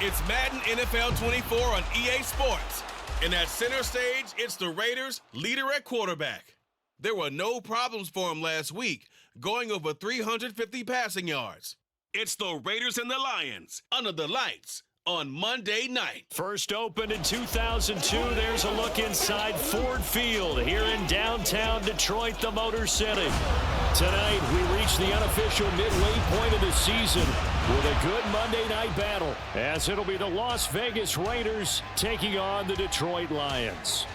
It's Madden NFL 24 on EA Sports. And at center stage, it's the Raiders' leader at quarterback. There were no problems for him last week, going over 350 passing yards. It's the Raiders and the Lions under the lights on Monday night. First opened in 2002. There's a look inside Ford Field here in downtown Detroit, the Motor City. Tonight, we reach the unofficial midway point of the season with a good Monday night battle, as it'll be the Las Vegas Raiders taking on the Detroit Lions.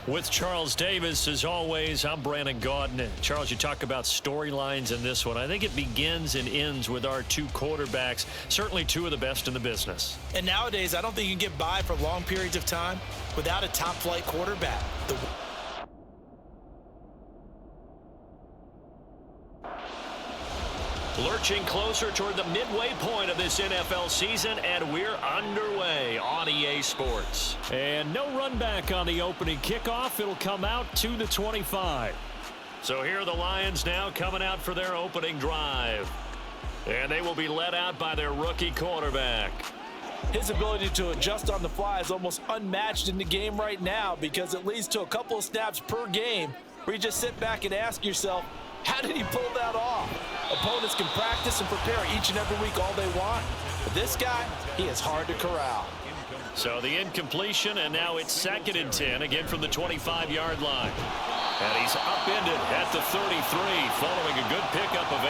With Charles Davis, as always, I'm Brandon Gaudin. Charles, you talk about storylines in this one. I think it begins and ends with our two quarterbacks, certainly two of the best in the business. And nowadays, I don't think you can get by for long periods of time without a top-flight quarterback. Lurching closer toward the midway point of this NFL season, and we're underway on EA Sports. And no run back on the opening kickoff. It'll come out to the 25. So here are the Lions now coming out for their opening drive. And they will be led out by their rookie quarterback. His ability to adjust on the fly is almost unmatched in the game right now, because it leads to a couple of snaps per game where you just sit back and ask yourself, how did he pull that off? Opponents can practice and prepare each and every week all they want. But this guy, he is hard to corral. So the incompletion, and now it's 2nd and 10, again from the 25-yard line. And he's upended at the 33, following a good pickup of 8.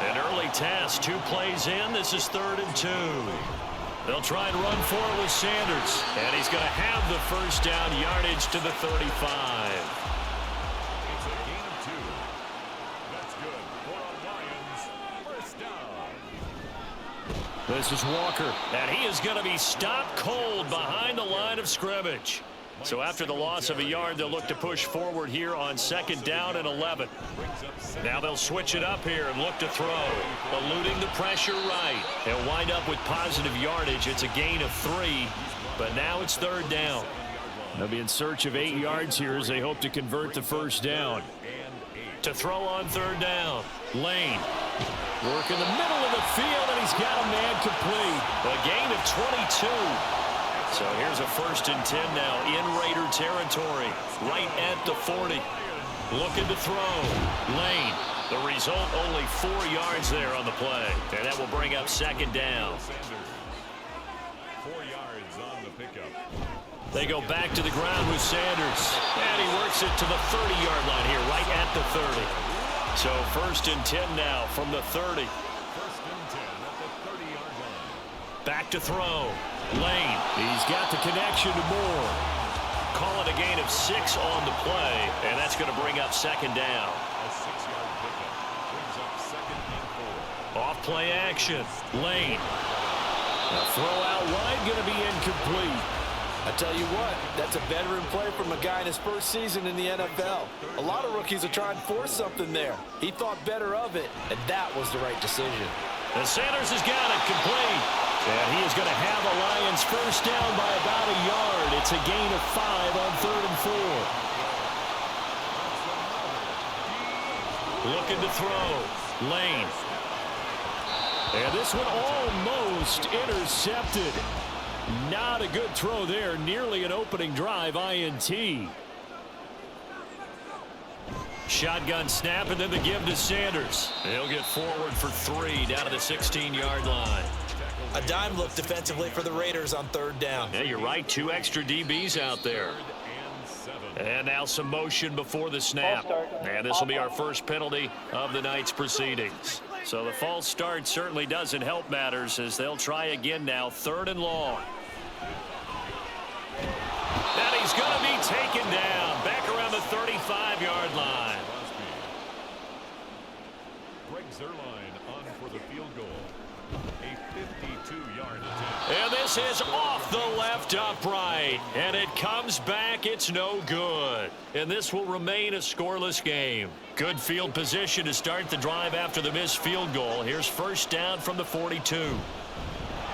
An early task, 2 plays in. This is 3rd and 2. They'll try and run for it with Sanders. And he's going to have the first down yardage to the 35. This is Walker, and he is going to be stopped cold behind the line of scrimmage. So after the loss of a yard, they'll look to push forward here on 2nd down and 11. Now they'll switch it up here and look to throw, eluding the pressure right. They'll wind up with positive yardage. It's a gain of 3, but now it's 3rd down. They'll be in search of 8 yards here as they hope to convert the first down. To throw on 3rd down, Lane. Work in the middle of the field, and he's got a man complete. A gain of 22. So here's a 1st and 10 now in Raider territory, right at the 40. Looking to throw. Lane. The result, only 4 yards there on the play. And that will bring up 2nd down. 4 yards on the pickup. They go back to the ground with Sanders. And he works it to the 30-yard line here, right at the 30. So 1st and 10 now from the 30. 1st and 10 at the 30-yard line. Back to throw. Lane. He's got the connection to Moore. Call it a gain of 6 on the play, and that's going to bring up 2nd down. A 6-yard pickup brings up 2nd and 4. Off play action. Lane. A throw out wide, going to be incomplete. I tell you what, that's a veteran play from a guy in his first season in the NFL. A lot of rookies are trying to force something there. He thought better of it, and that was the right decision. And Sanders has got it complete. And he is going to have a Lions first down by about a yard. It's a gain of 5 on 3rd and 4. Looking to throw. Lane. And this one almost intercepted. Not a good throw there. Nearly an opening drive INT. Shotgun snap, and then the give to Sanders. He'll get forward for 3 down to the 16-yard line. A dime look defensively for the Raiders on 3rd down. Yeah, you're right. 2 extra DBs out there. And now some motion before the snap. And this will be our first penalty of the night's proceedings. So the false start certainly doesn't help matters, as they'll try again now, 3rd and long. And he's going to be taken down back around the 35-yard line. Greg Zuerlein on for the field goal. A 52-yard attempt. And this is off the left upright. And it comes back. It's no good. And this will remain a scoreless game. Good field position to start the drive after the missed field goal. Here's first down from the 42.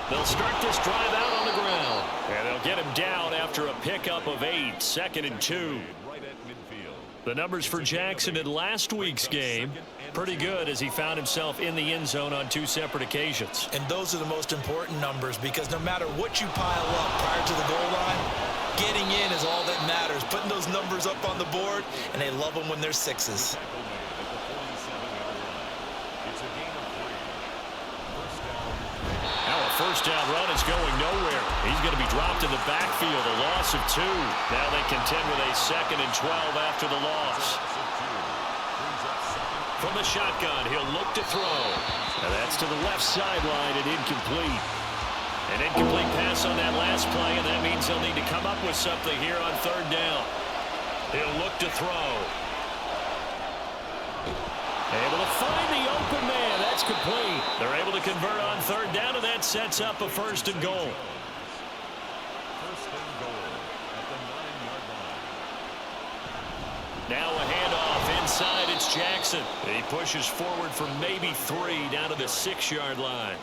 They'll start this drive out on the ground. And they'll get him down after a pickup of 8. 2nd and 2. Right at midfield. The numbers for Jackson in last week's game. pretty good as he found himself in the end zone on 2 separate occasions. And those are the most important numbers, because no matter what you pile up prior to the goal line, getting in is all that matters. Putting those numbers up on the board, and they love them when they're 6s. Now a first down run is going nowhere. He's going to be dropped in the backfield, a loss of 2. Now they contend with a 2nd and 12 after the loss. From the shotgun, he'll look to throw. Now that's to the left sideline and incomplete. An incomplete pass on that last play, and that means he'll need to come up with something here on 3rd down. He'll look to throw. Able to find the open man. That's complete. They're able to convert on 3rd down, and that sets up a 1st and goal. Now a handoff inside. It's Jackson. He pushes forward for maybe 3 down to the 6-yard line.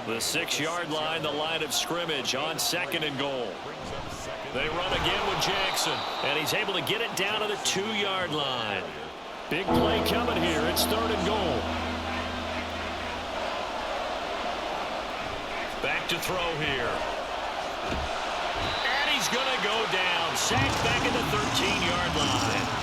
The 6-yard line, the line of scrimmage on 2nd and goal. They run again with Jackson, and he's able to get it down to the 2-yard line. Big play coming here. It's 3rd and goal. Back to throw here. And he's going to go down. Sacked back at the 13-yard line.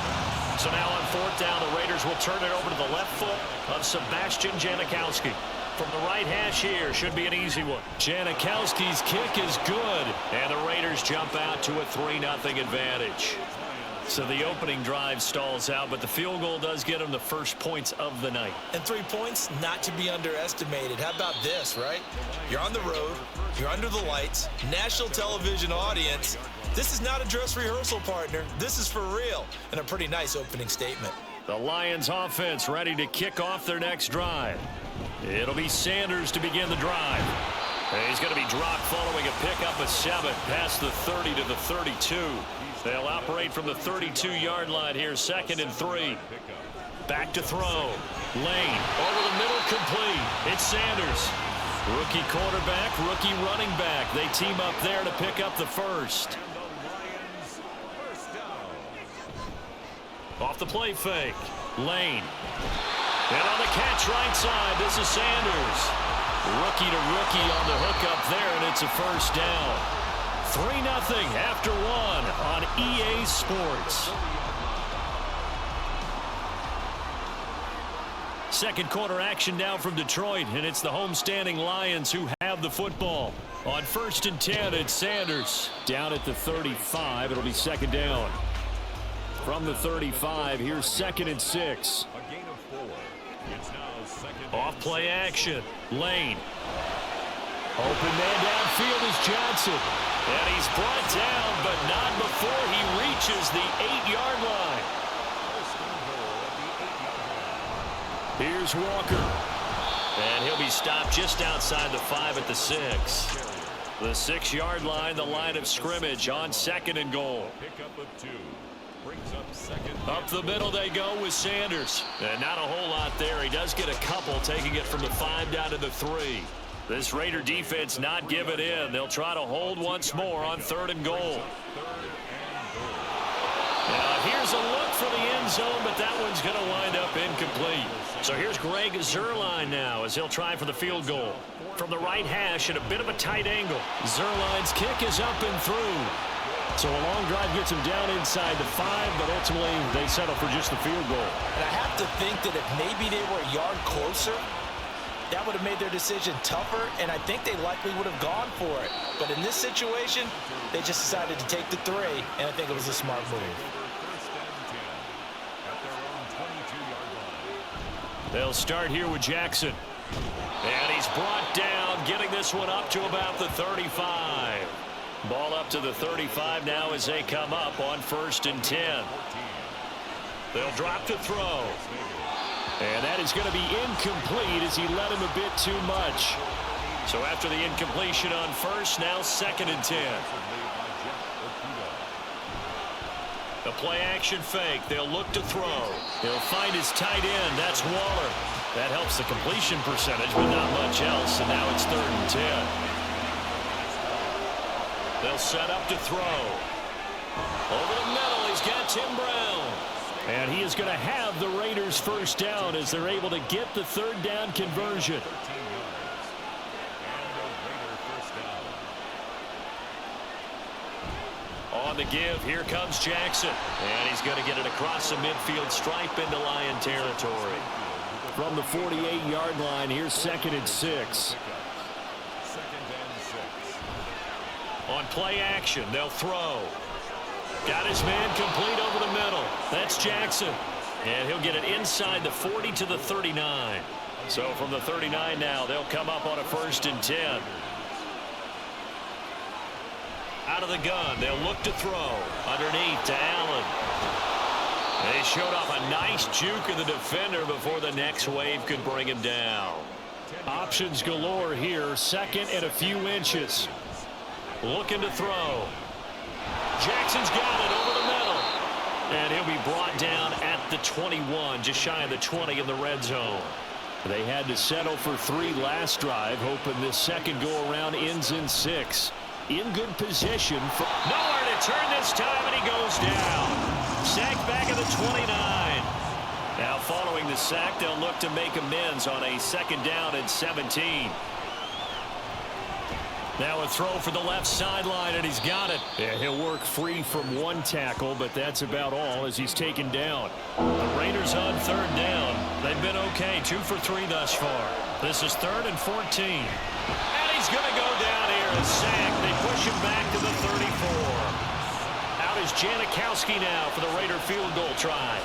So now on 4th down, the Raiders will turn it over to the left foot of Sebastian Janikowski. From the right hash here, should be an easy one. Janikowski's kick is good, and the Raiders jump out to a 3-0 advantage. So the opening drive stalls out, but the field goal does get them the first points of the night. And 3 points, not to be underestimated. How about this, right? You're on the road, you're under the lights, national television audience. This is not a dress rehearsal, partner. This is for real, and a pretty nice opening statement. The Lions offense ready to kick off their next drive. It'll be Sanders to begin the drive. He's going to be dropped following a pickup of 7 past the 30 to the 32. They'll operate from the 32-yard line here, 2nd and 3. Back to throw. Lane over the middle, complete. It's Sanders. Rookie quarterback, rookie running back. They team up there to pick up the first. Off the play fake. Lane. And on the catch right side, this is Sanders. Rookie to rookie on the hook up there, and it's a first down. 3-0 after 1 on EA Sports. Second quarter action now from Detroit, and it's the homestanding Lions who have the football. On 1st and 10, it's Sanders. Down at the 35, it'll be 2nd down. From the 35, here's 2nd and 6. Off play action. Lane. Open man downfield is Johnson. And he's brought down, but not before he reaches the 8-yard line. Here's Walker. And he'll be stopped just outside the 5 at the 6. The 6-yard line, the line of scrimmage on 2nd and goal. Up the middle they go with Sanders. And not a whole lot there. He does get a couple, taking it from the 5 down to the 3. This Raider defense not giving in. They'll try to hold once more on 3rd and goal. Now here's a look for the end zone, but that one's going to wind up incomplete. So here's Greg Zuerlein now as he'll try for the field goal. From the right hash at a bit of a tight angle. Zuerlein's kick is up and through. So a long drive gets him down inside the 5, but ultimately they settle for just the field goal. And I have to think that if maybe they were a yard closer, that would have made their decision tougher, and I think they likely would have gone for it. But in this situation, they just decided to take the 3, and I think it was a smart move. They'll start here with Jackson. And he's brought down, getting this one up to about the 35. Ball up to the 35 now as they come up on 1st and 10. They'll drop to throw. And that is going to be incomplete as he led him a bit too much. So after the incompletion on 1st, now 2nd and 10. The play action fake. They'll look to throw. He'll find his tight end. That's Waller. That helps the completion percentage, but not much else. And now it's 3rd and 10. They'll set up to throw. Over the middle, he's got Tim Brown. And he is going to have the Raiders first down as they're able to get the third down conversion. On the give, here comes Jackson. And he's going to get it across the midfield stripe into Lion territory. From the 48-yard line, here's 2nd and 6. On play action, they'll throw. Got his man complete over the middle. That's Jackson. And he'll get it inside the 40 to the 39. So from the 39 now, they'll come up on a 1st and 10. Out of the gun, they'll look to throw. Underneath to Allen. They showed off a nice juke of the defender before the next wave could bring him down. Options galore here. 2nd and a few inches. Looking to throw. Jackson's got it over the middle. And he'll be brought down at the 21, just shy of the 20 in the red zone. They had to settle for 3 last drive, hoping this second go-around ends in 6. In good position. Nowhere to turn this time, and he goes down. Sacked back at the 29. Now following the sack, they'll look to make amends on a 2nd down and 17. Now a throw for the left sideline, and he's got it. Yeah, he'll work free from 1 tackle, but that's about all as he's taken down. The Raiders on 3rd down. They've been okay, 2 for 3 thus far. This is 3rd and 14. And he's going to go down here and sack. They push him back to the 34. Out is Janikowski now for the Raider field goal try.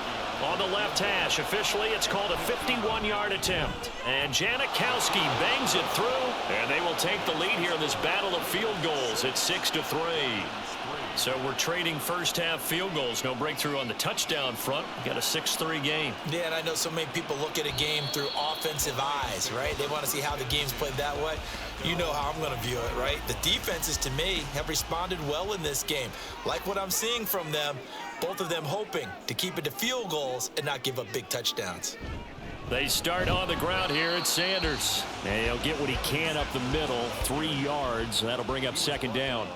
On the left hash, officially it's called a 51-yard attempt. And Janikowski bangs it through, and they will take the lead here in this battle of field goals at 6-3. So we're trading first half field goals. No breakthrough on the touchdown front. We got a 6-3 game. Yeah, and I know so many people look at a game through offensive eyes, right? They want to see how the game's played that way. You know how I'm going to view it, right? The defenses, to me, have responded well in this game. Like what I'm seeing from them, both of them hoping to keep it to field goals and not give up big touchdowns. They start on the ground here at Sanders. And he'll get what he can up the middle, 3 yards. That'll bring up 2nd down.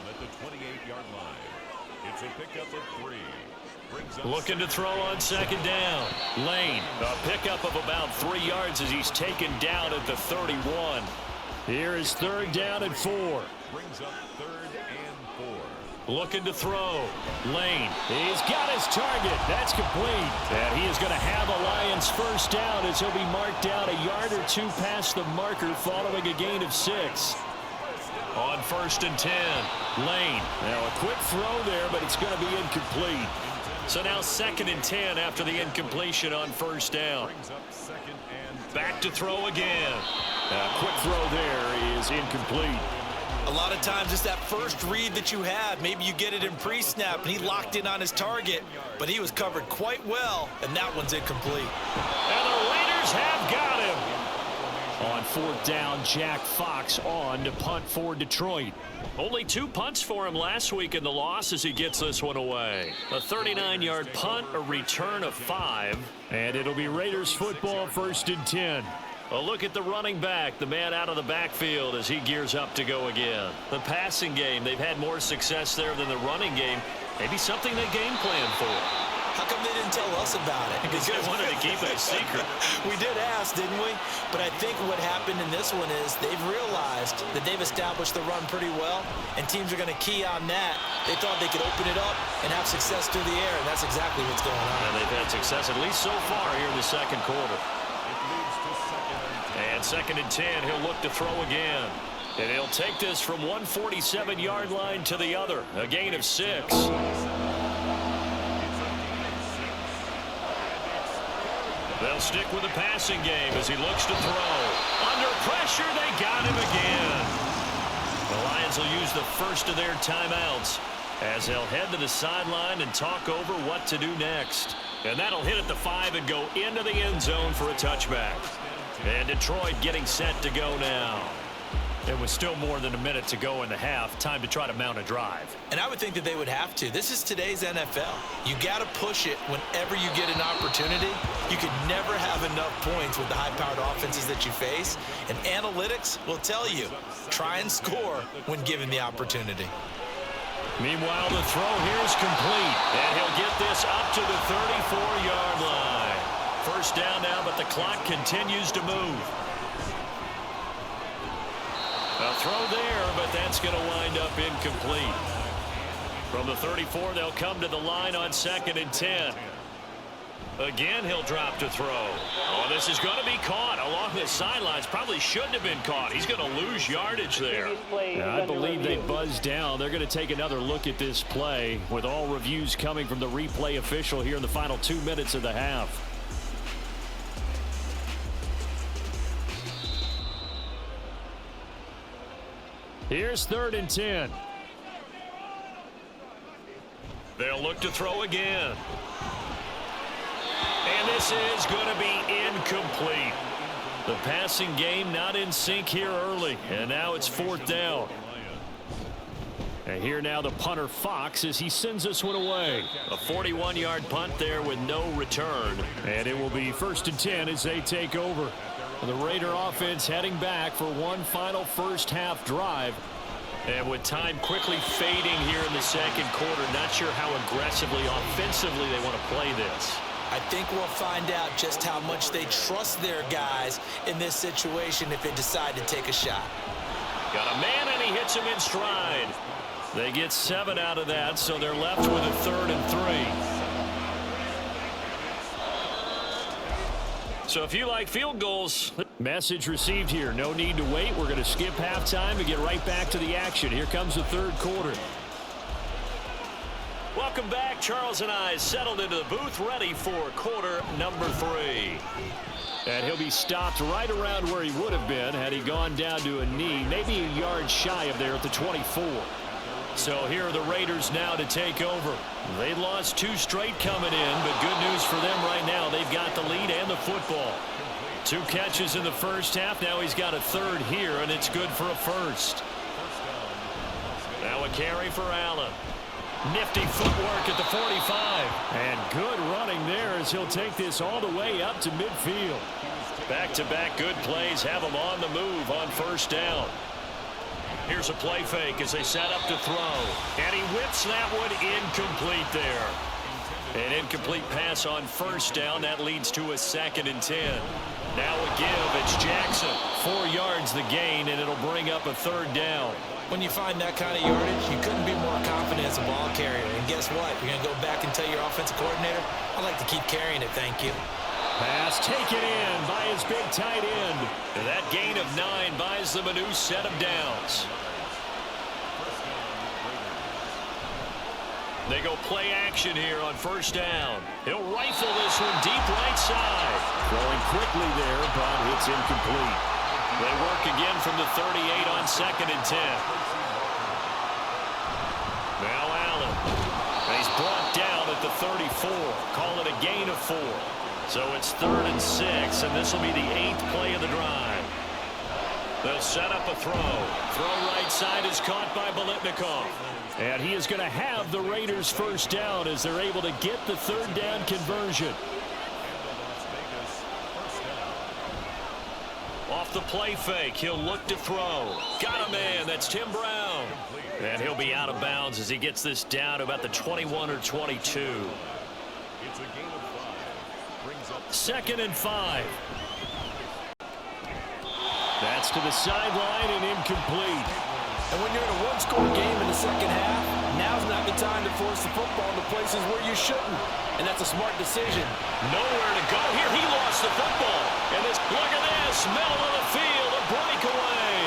Looking to throw on 2nd down. Lane, a pickup of about 3 yards as he's taken down at the 31. Here is 3rd down and 4. Brings up 3rd and 4. Looking to throw. Lane, he's got his target. That's complete. And he is going to have a Lions first down as he'll be marked down a yard or 2 past the marker following a gain of 6. On 1st and 10, Lane. Now a quick throw there, but it's going to be incomplete. So now 2nd and 10 after the incompletion on 1st down. Back to throw again. A quick throw there is incomplete. A lot of times it's that first read that you have. Maybe you get it in pre-snap, and he locked in on his target, but he was covered quite well, and that one's incomplete. And the Raiders have got him. On 4th down, Jack Fox on to punt for Detroit. Only 2 punts for him last week in the loss as he gets this one away. A 39-yard punt, a return of 5. And it'll be Raiders football 1st and 10. A look at the running back, the man out of the backfield as he gears up to go again. The passing game, they've had more success there than the running game. Maybe something they game plan for. How come they didn't tell us about it? Because they wanted to keep it a secret. We did ask, didn't we? But I think what happened in this one is they've realized that they've established the run pretty well, and teams are going to key on that. They thought they could open it up and have success through the air, and that's exactly what's going on. And they've had success, at least so far, here in the 2nd quarter. And 2nd and 10, he'll look to throw again. And he'll take this from 147-yard line to the other. A gain of 6. They'll stick with the passing game as he looks to throw. Under pressure, they got him again. The Lions will use the first of their timeouts as they'll head to the sideline and talk over what to do next. And that'll hit at the 5 and go into the end zone for a touchback. And Detroit getting set to go now. There was still more than a minute to go in the half. Time to try to mount a drive. And I would think that they would have to. This is today's NFL. You got to push it whenever you get an opportunity. You could never have enough points with the high-powered offenses that you face. And analytics will tell you, try and score when given the opportunity. Meanwhile, the throw here is complete, and he'll get this up to the 34-yard line. First down now, but the clock continues to move. A throw there, but that's going to wind up incomplete. From the 34, they'll come to the line on 2nd and 10. Again, he'll drop to throw. Oh, this is going to be caught along the sidelines. Probably shouldn't have been caught. He's going to lose yardage there. Yeah, I believe they buzzed down. They're going to take another look at this play with all reviews coming from the replay official here in the final 2 minutes of the half. Here's 3rd and 10. They'll look to throw again. And this is going to be incomplete. The passing game not in sync here early. And now it's 4th down. And here now the punter Fox as he sends this one away. A 41-yard punt there with no return. And it will be 1st and 10 as they take over. The Raider offense heading back for one final first half drive. And with time quickly fading here in the 2nd quarter, not sure how aggressively, offensively they want to play this. I think we'll find out just how much they trust their guys in this situation if they decide to take a shot. Got a man, and he hits him in stride. They get 7 out of that, so they're left with a 3rd and 3. So if you like field goals. Message received here. No need to wait. We're going to skip halftime and get right back to the action. Here comes the 3rd quarter. Welcome back. Charles and I settled into the booth ready for quarter number 3. And he'll be stopped right around where he would have been had he gone down to a knee, maybe a yard shy of there at the 24. So here are the Raiders now to take over. They lost 2 straight coming in, but good news for them right now. They've got the lead and the football. 2 catches in the first half. Now he's got a 3rd here, and it's good for a 1st. Now a carry for Allen. Nifty footwork at the 45. And good running there as he'll take this all the way up to midfield. Back-to-back good plays have him on the move on 1st down. Here's a play fake as they set up to throw. And he whips that one incomplete there. An incomplete pass on 1st down. That leads to a 2nd and 10. Now a give. It's Jackson. 4 yards the gain, and it'll bring up a 3rd down. When you find that kind of yardage, you couldn't be more confident as a ball carrier. And guess what? You're going to go back and tell your offensive coordinator, I'd like to keep carrying it, thank you. Pass taken in by his big tight end. And that gain of 9 buys them a new set of downs. They go play action here on 1st down. He'll rifle this one deep right side. Throwing quickly there, but it's incomplete. They work again from the 38 on 2nd and 10. Now Allen. He's brought down at the 34. Call it a gain of 4. So it's 3rd and 6, and this will be the 8th play of the drive. They'll set up a throw. Throw right side is caught by Biletnikoff. And he is going to have the Raiders 1st down as they're able to get the 3rd down conversion. Off the play fake, he'll look to throw. Got a man, that's Tim Brown. And he'll be out of bounds as he gets this down to about the 21 or 22. 2nd and 5. That's to the sideline and incomplete. And when you're in a one-score game in the 2nd half, now's not the time to force the football into places where you shouldn't. And that's a smart decision. Nowhere to go here. He lost the football. And this, look at this, middle of the field, a breakaway.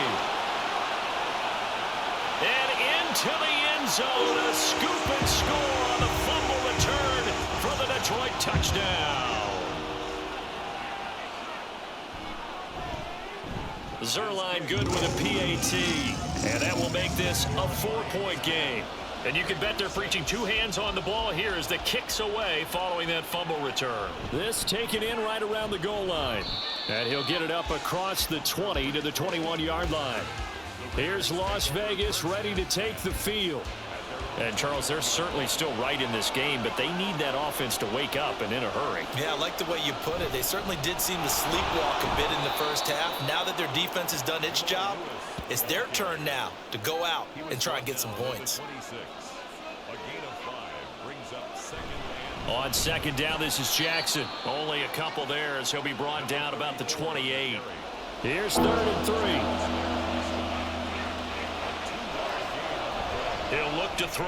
And into the end zone, a scoop and score on the fumble return for the Detroit touchdown. Zerline good with a PAT. And that will make this a 4-point game. And you can bet they're preaching 2 hands on the ball here as the kick's away following that fumble return. This taken in right around the goal line. And he'll get it up across the 20 to the 21-yard line. Here's Las Vegas ready to take the field. And, Charles, they're certainly still right in this game, but they need that offense to wake up and in a hurry. Yeah, I like the way you put it. They certainly did seem to sleepwalk a bit in the first half. Now that their defense has done its job, it's their turn now to go out and try and get some points. On second down, this is Jackson. Only a couple there as he'll be brought down about the 28. Here's 3rd and 3. He'll look to throw.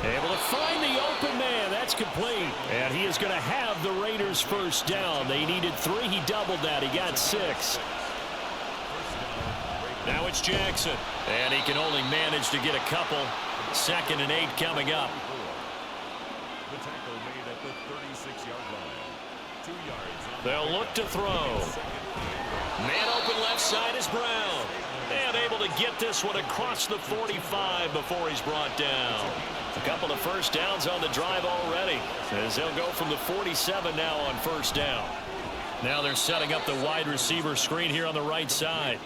Able to find the open man. That's complete. And he is going to have the Raiders first down. They needed 3. He doubled that. He got 6. Now it's Jackson. And he can only manage to get a couple. 2nd and 8 coming up. The tackle made at the 36-yard line. 2 yards. They'll look to throw. Man open left side is Brown. And able to get this one across the 45 before he's brought down. A couple of first downs on the drive already, as they'll go from the 47 now on first down. Now they're setting up the wide receiver screen here on the right side.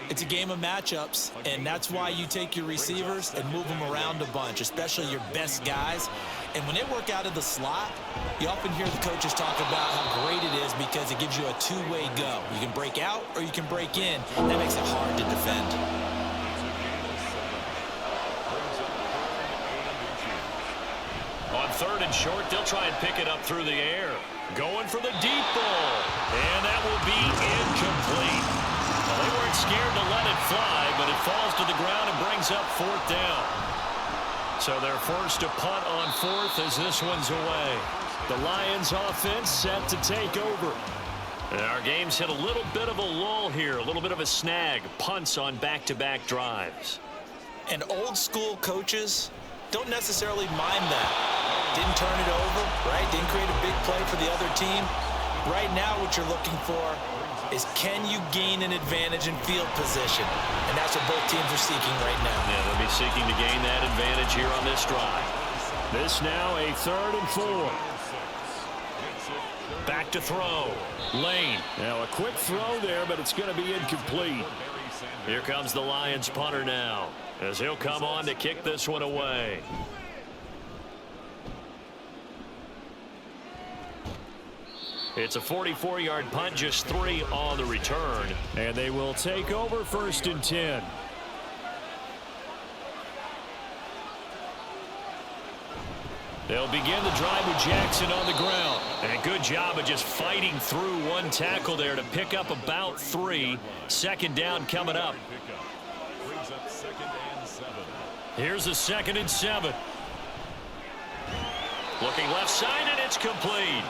It's a game of matchups, and that's why you take your receivers and move them around a bunch, especially your best guys. And when they work out of the slot, you often hear the coaches talk about how great it is because it gives you a two-way go. You can break out or you can break in. That makes it hard to defend. On 3rd and short, they'll try and pick it up through the air. Going for the deep ball. And that will be incomplete. Well, they weren't scared to let it fly, but it falls to the ground and brings up 4th down. So they're forced to punt on 4th as this one's away. The Lions offense set to take over. And our game's hit a little bit of a lull here, a little bit of a snag. Punts on back-to-back drives. And old school coaches don't necessarily mind that. Didn't turn it over, right? Didn't create a big play for the other team. Right now what you're looking for is can you gain an advantage in field position? And that's what both teams are seeking right now. Yeah, they'll be seeking to gain that advantage here on this drive. This now a 3rd and 4. Back to throw. Lane. Now a quick throw there, but it's going to be incomplete. Here comes the Lions punter now, as he'll come on to kick this one away. It's a 44-yard punt, just 3 on the return. And they will take over 1st and 10. They'll begin the drive with Jackson on the ground. And a good job of just fighting through one tackle there to pick up about 3. 2nd down coming up. Here's a 2nd and 7. Looking left side, and it's complete.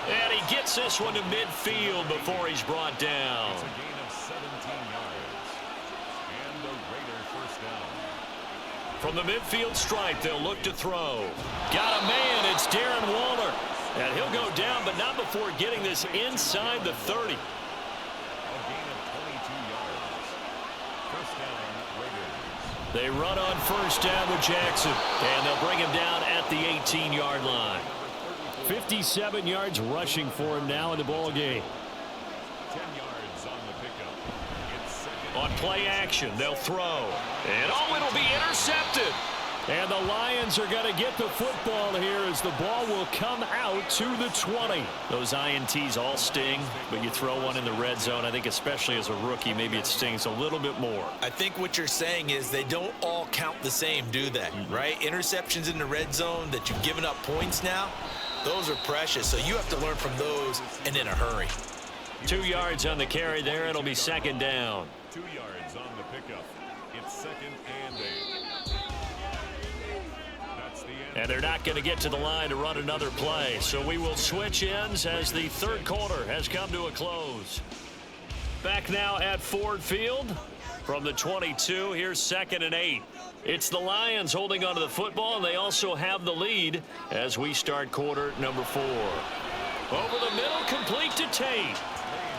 And he gets this one to midfield before he's brought down. It's a gain of 17 yards. And the Raiders first down. From the midfield stripe, they'll look to throw. Got a man, it's Darren Waller. And he'll go down, but not before getting this inside the 30. A gain of 22 yards. First down, Raiders. They run on first down with Jackson. And they'll bring him down at the 18-yard line. 57 yards rushing for him now in the ball game. 10 yards on the pickup. It's 2nd. On play action, they'll throw. And oh, it'll be intercepted. And the Lions are going to get the football here as the ball will come out to the 20. Those INTs all sting, but you throw one in the red zone, I think especially as a rookie, maybe it stings a little bit more. I think what you're saying is they don't all count the same, do they? Right? Interceptions in the red zone that you've given up points now, those are precious. So you have to learn from those and in a hurry. 2 yards on the carry there. It'll be 2nd down. 2 yards on the pickup. It's 2nd and 8. That's the end. And they're not going to get to the line to run another play. So we will switch ends as the 3rd quarter has come to a close. Back now at Ford Field. From the 22, here's 2nd and 8. It's the Lions holding onto the football, and they also have the lead as we start quarter number 4. Over the middle, complete to Tate.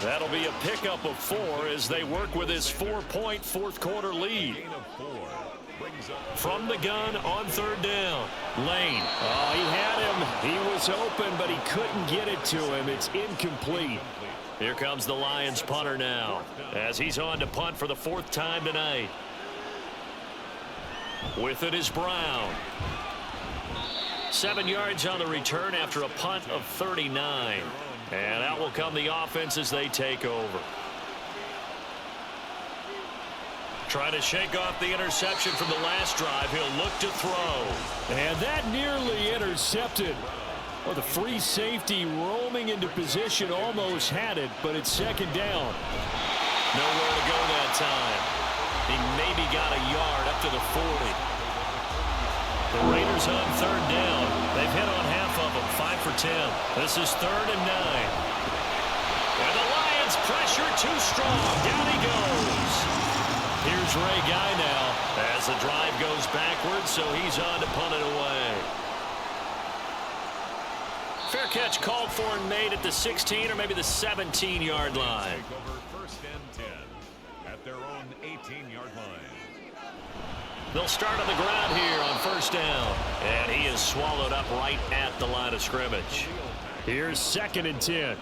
That'll be a pickup of 4 as they work with his 4-point 4th quarter lead. Gain of 4. Brings up From the gun on 3rd down. Lane. Oh, he had him. He was open, but he couldn't get it to him. It's incomplete. Here comes the Lions punter now as he's on to punt for the 4th time tonight. With it is Brown. 7 yards on the return after a punt of 39. And out will come the offense as they take over. Trying to shake off the interception from the last drive. He'll look to throw. And that nearly intercepted. Well, the free safety roaming into position almost had it, but it's second down. Nowhere to go that time. He maybe got a yard up to the 40. The Raiders on third down. They've hit on half of them, 5 for 10. This is 3rd and 9. And the Lions pressure too strong. Down he goes. Here's Ray Guy now as the drive goes backwards, so he's on to punt it away. Fair catch called for and made at the 16 or maybe the 17-yard line. Take over 1st and 10 at their own 18-yard line. They'll start on the ground here on 1st down. And he is swallowed up right at the line of scrimmage. Here's 2nd and 10.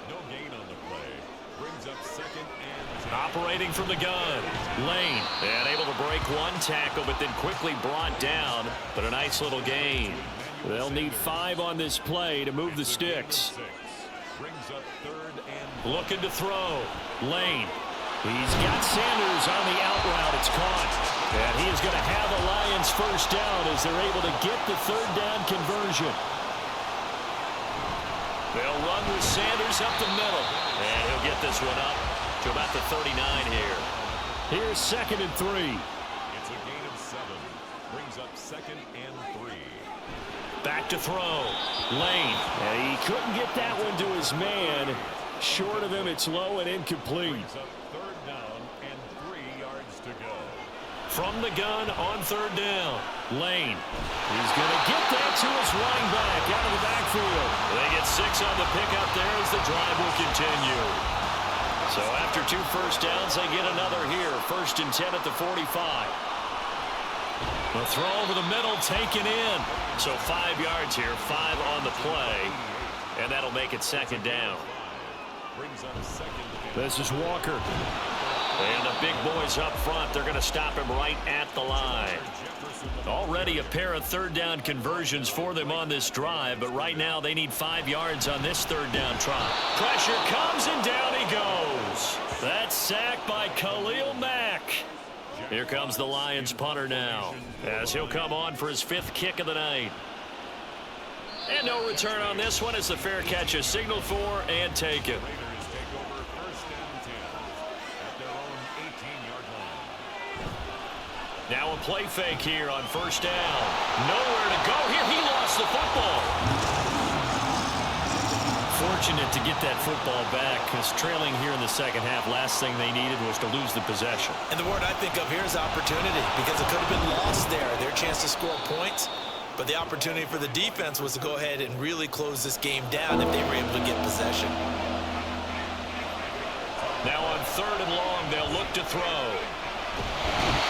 No gain on the play. Brings up 2nd and 10. Operating from the gun. Lane. And able to break one tackle, but then quickly brought down. But a nice little gain. They'll need 5 on this play to move the sticks. Brings up 3rd and Looking to throw. Lane. He's got Sanders on the out route. It's caught. And he is going to have the Lions 1st down as they're able to get the 3rd down conversion. They'll run with Sanders up the middle. And he'll get this one up to about the 39 here. Here's 2nd and 3. it's a gain of 7. Brings up 2nd and 3. Back to throw. Lane. And he couldn't get that one to his man. Short of him, it's low and incomplete. Brings up 3rd down and 3 yards to go. From the gun on 3rd down. Lane. He's going to get that to his running back out of the backfield. They get 6 on the pickup there as the drive will continue. So after 2 first downs, they get another here. 1st and 10 at the 45. The throw over the middle, taken in. So 5 yards here, 5 on the play. And that'll make it 2nd down. Brings up 2nd. This is Walker. And the big boys up front, they're going to stop him right at the line. Already a pair of 3rd down conversions for them on this drive, but right now they need 5 yards on this 3rd down try. Pressure comes and down he goes. That's sacked by Khalil Mack. Here comes the Lions punter now as he'll come on for his 5th kick of the night. And no return on this one as the fair catch is signaled for and taken. Raiders take over 1st and 10 at their own 18-yard line. Now a play fake here on 1st down. Nowhere to go here. He lost the football. Fortunate to get that football back because trailing here in the 2nd half, last thing they needed was to lose the possession. And the word I think of here is opportunity, because it could have been lost there. Their chance to score points, but the opportunity for the defense was to go ahead and really close this game down if they were able to get possession. Now on 3rd and long, they'll look to throw.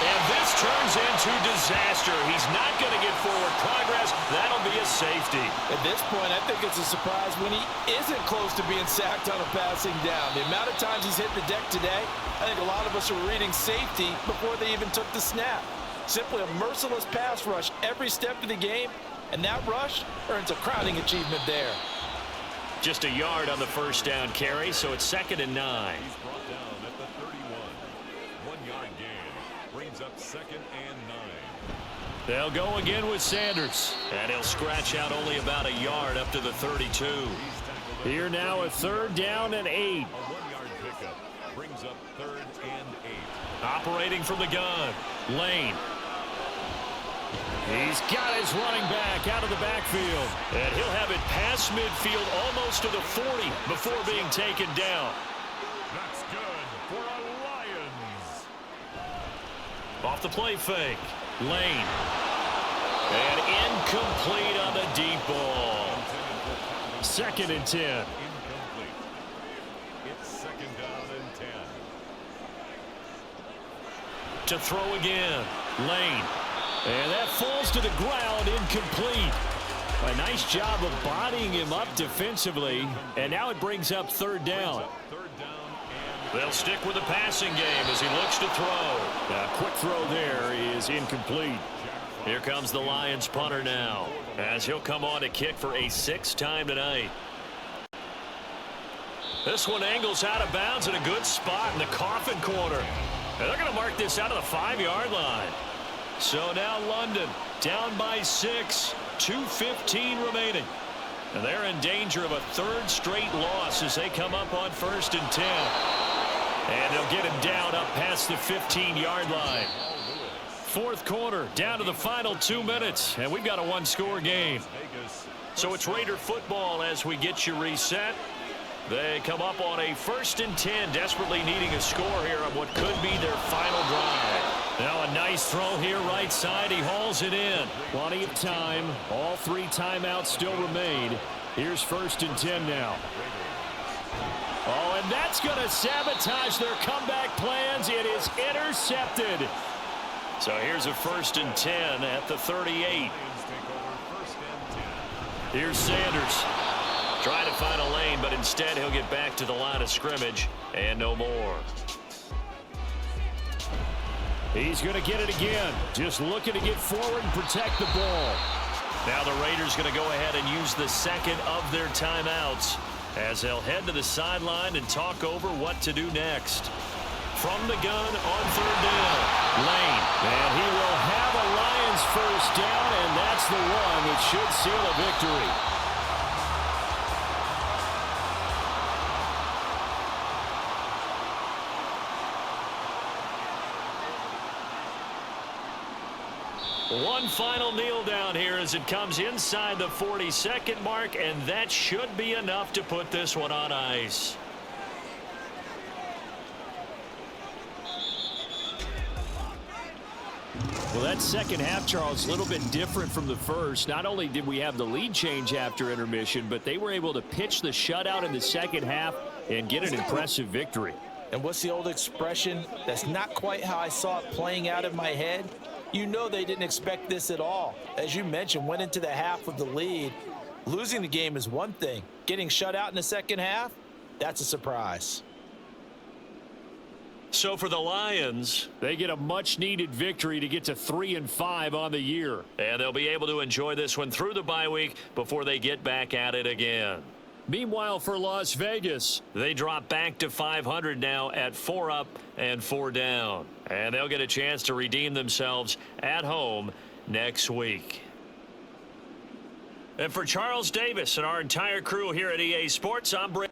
And this turns into disaster. He's not going to get forward progress. That'll be a safety. At this point, I think it's a surprise when he isn't close to being sacked on a passing down. The amount of times he's hit the deck today, I think a lot of us are reading safety before they even took the snap. Simply a merciless pass rush every step of the game, and that rush earns a crowning achievement there. Just a yard on the 1st down carry, so it's 2nd and 9. He's brought down at the 31. 1-yard gain. Brings up 2nd and 9. They'll go again with Sanders. And he'll scratch out only about a yard up to the 32. Here now a 3rd down and 8. A 1-yard pickup. Brings up 3rd and 8. Operating from the gun. Lane. He's got his running back out of the backfield. And he'll have it past midfield almost to the 40 before being taken down. That's good for a Lions. Off the play fake. Lane. And incomplete on the deep ball. 2nd and 10. Incomplete. It's 2nd down and 10. To throw again. Lane. And that falls to the ground, incomplete. A nice job of bodying him up defensively. And now it brings up 3rd down. 3rd down and They'll stick with the passing game as he looks to throw. A quick throw there is incomplete. Here comes the Lions punter now as he'll come on to kick for a 6th time tonight. This one angles out of bounds in a good spot in the coffin corner. And they're going to mark this out of the 5-yard line. So now London down by 6, 2:15 remaining. And they're in danger of a third straight loss as they come up on 1st and 10. And they'll get him down up past the 15-yard line. Fourth quarter, down to the final 2 minutes, and we've got a one-score game. So it's Raider football as we get you reset. They come up on a 1st and 10, desperately needing a score here on what could be their final drive. Now a nice throw here right side. He hauls it in. Plenty of time. All 3 timeouts still remain. Here's 1st and 10 now. Oh, and that's going to sabotage their comeback plans. It is intercepted. So here's a 1st and 10 at the 38. Here's Sanders. Trying to find a lane, but instead he'll get back to the line of scrimmage and no more. He's going to get it again. Just looking to get forward and protect the ball. Now the Raiders going to go ahead and use the second of their timeouts as they'll head to the sideline and talk over what to do next. From the gun on 3rd down, Lane. And he will have a Lions first down, and that's the one that should seal a victory. One final kneel down here as it comes inside the 40-second mark, and that should be enough to put this one on ice. Well, that second half, Charles, a little bit different from the first. Not only did we have the lead change after intermission, but they were able to pitch the shutout in the second half and get an impressive victory. And what's the old expression? That's not quite how I saw it playing out in my head. You know they didn't expect this at all. As you mentioned, went into the half with the lead. Losing the game is one thing. Getting shut out in the second half, that's a surprise. So for the Lions, they get a much-needed victory to get to 3-5 on the year. And they'll be able to enjoy this one through the bye week before they get back at it again. Meanwhile, for Las Vegas, they drop back to 500 now at 4 up and 4 down. And they'll get a chance to redeem themselves at home next week. And for Charles Davis and our entire crew here at EA Sports, I'm Brent.